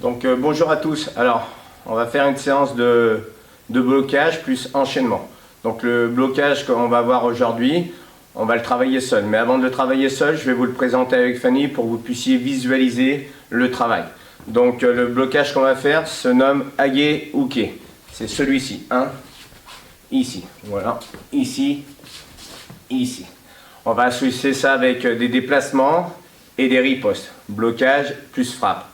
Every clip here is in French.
Donc bonjour à tous. Alors on va faire une séance de blocage plus enchaînement. Donc le blocage qu'on va voir aujourd'hui, on va le travailler seul. Mais avant de le travailler seul, je vais vous le présenter avec Fanny pour que vous puissiez visualiser le travail. Donc le blocage qu'on va faire se nomme Age Uke. C'est celui-ci. Ici. Voilà. Ici. Ici. On va associer ça avec des déplacements et des ripostes. Blocage plus frappe.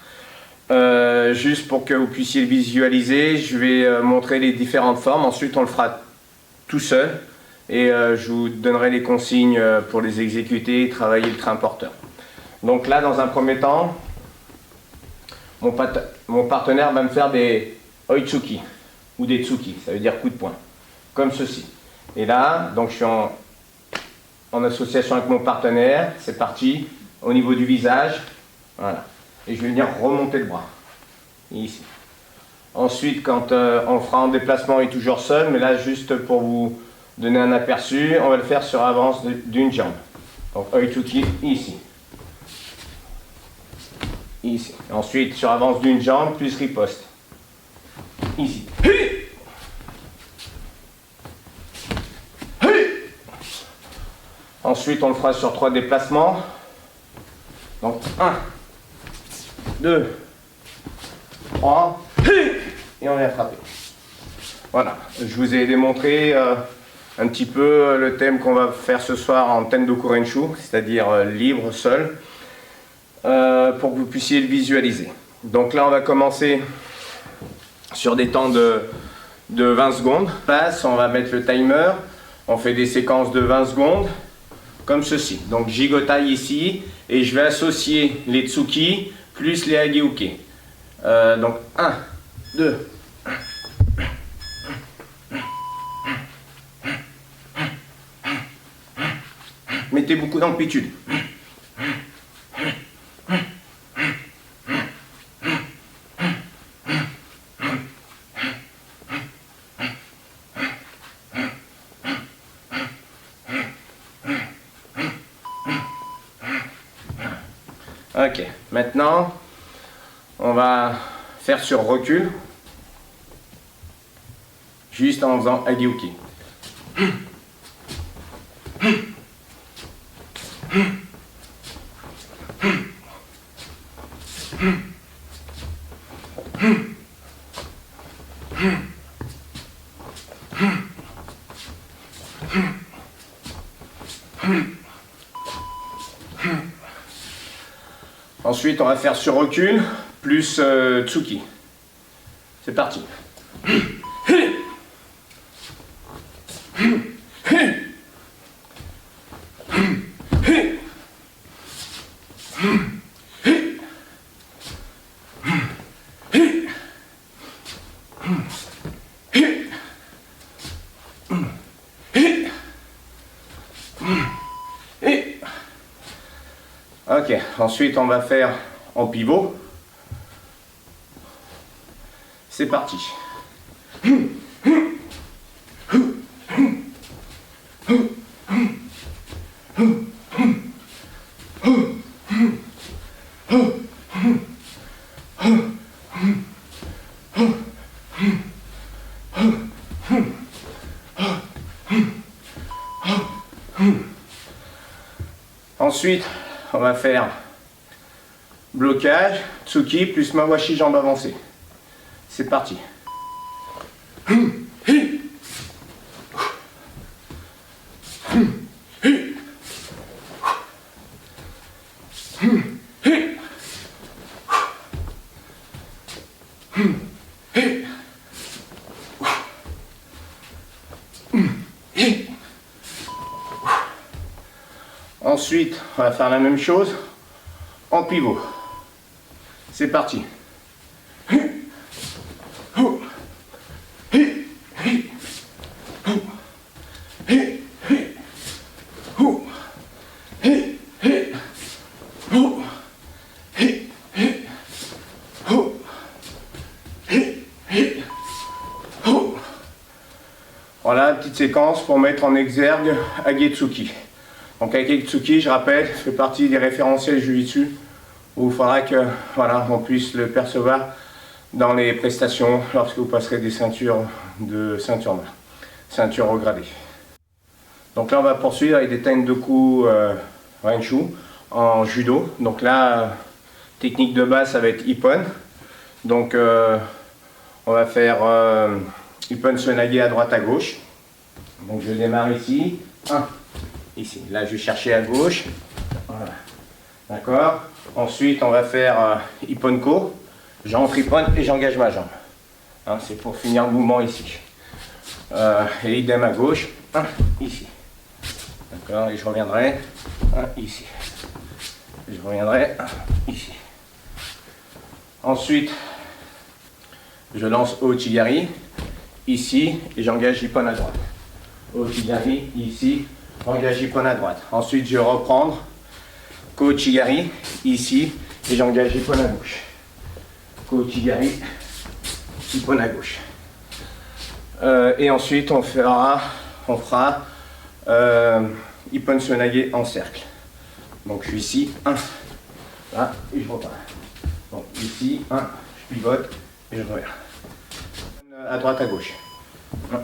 Juste pour que vous puissiez le visualiser, je vais montrer les différentes formes. Ensuite, on le fera tout seul et je vous donnerai les consignes pour les exécuter et travailler le train porteur. Donc là, dans un premier temps, mon partenaire va me faire des oitsuki ou des tsuki, ça veut dire coup de poing, comme ceci. Et là, donc je suis en association avec mon partenaire, c'est parti, au niveau du visage, voilà. Et je vais venir remonter le bras, ici. Ensuite, quand on fera en déplacement et toujours seul, mais là juste pour vous donner un aperçu, on va le faire sur avance d'une jambe. Donc oitsuki ici. Ici. Ensuite sur avance d'une jambe plus riposte. Ici. Ensuite on le fera sur 3 déplacements. Donc 1, 2, 3, et on vient frapper. Voilà, je vous ai démontré un petit peu le thème qu'on va faire ce soir en Tendo Kurenshu, c'est-à-dire libre, seul, pour que vous puissiez le visualiser. Donc là, on va commencer sur des temps de 20 secondes. On va mettre le timer, on fait des séquences de 20 secondes, comme ceci. Donc Jigotai ici, et je vais associer les Tsuki plus les Ageuke. Donc 1, 2, mettez beaucoup d'amplitude. Ok, maintenant on va faire sur recul, juste en faisant Ageuke. Ensuite, on va faire sur recul, plus Tsuki. C'est parti. Ok, ensuite on va faire en pivot. C'est parti. Ensuite, on va faire blocage, Tsuki plus Mawashi jambe avancée. C'est parti. Ensuite, on va faire la même chose en pivot. C'est parti. Voilà, petite séquence pour mettre en exergue Agetsuki. Donc Agetsuki, je rappelle, fait partie des référentiels Jiu-Jitsu où il faudra que voilà, on puisse le percevoir dans les prestations lorsque vous passerez des ceintures de ceinture noire, ceinture regradée. Donc là on va poursuivre avec des Tendoku Renshu en judo. Donc là, technique de base ça va être Ippon. Donc on va faire Ippon Tsunage à droite à gauche. Donc je démarre ici, 1, ici. Là je vais chercher à gauche. Voilà. D'accord. Ensuite, on va faire Ipponko. J'entre Ippon et j'engage ma jambe. Hein, c'est pour finir le mouvement ici. Et idem à gauche. 1, ici. D'accord. Et je reviendrai. 1, ici. Je reviendrai. 1, ici. Ensuite, je lance Ouchigari. Ici. Et j'engage Ippon à droite. Ouchigari. Ici. J'engage Ippon à droite. Ensuite, je vais reprendre Ouchigari, ici, et j'engage Ippon à gauche. Ouchigari, Ippon à gauche. Et ensuite, on fera Ippon Tsunage en cercle. Donc, je suis ici, 1, là, et je repars. Donc, ici, 1, je pivote, et je reviens. À droite, à gauche. 1.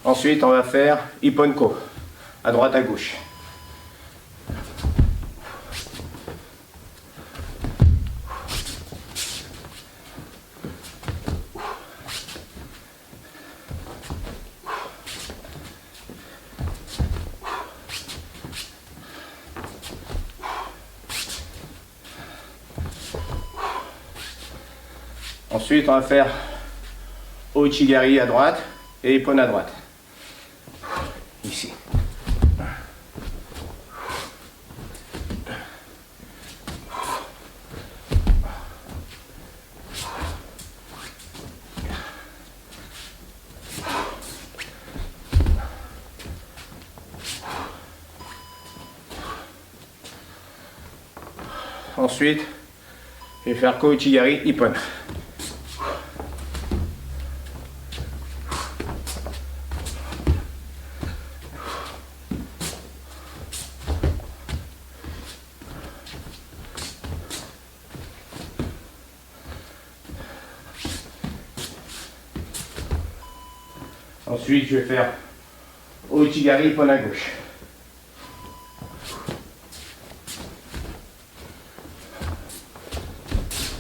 Ensuite, on va faire Ipponko, à droite à gauche. Ensuite, on va faire Ouchigari à droite et Ippon à droite. Ici. Ensuite, je vais faire Ouchigari Ippon. Ensuite, je vais faire Ouchigari Ippon à gauche.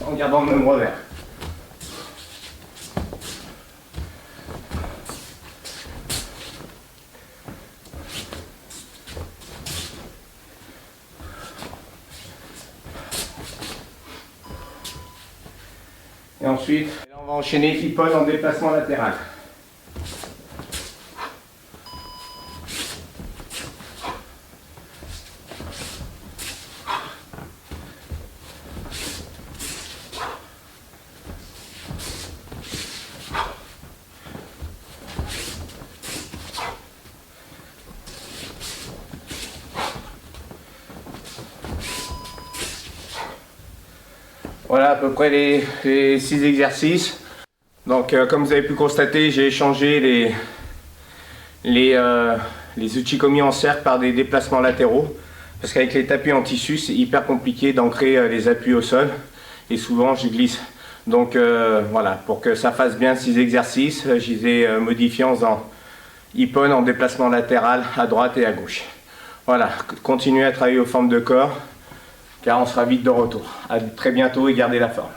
En gardant le même revers. Et ensuite, là, on va enchaîner Ippon en déplacement latéral. Voilà à peu près les 6 exercices. Donc comme vous avez pu constater, j'ai échangé les uchikomi en cercle par des déplacements latéraux. Parce qu'avec les tapis en tissu, c'est hyper compliqué d'ancrer les appuis au sol. Et souvent, je glisse. Donc voilà, pour que ça fasse bien 6 exercices, je les ai modifiés en faisant Ippon en déplacement latéral à droite et à gauche. Voilà, continuez à travailler aux formes de corps, car on sera vite de retour. À très bientôt et gardez la forme.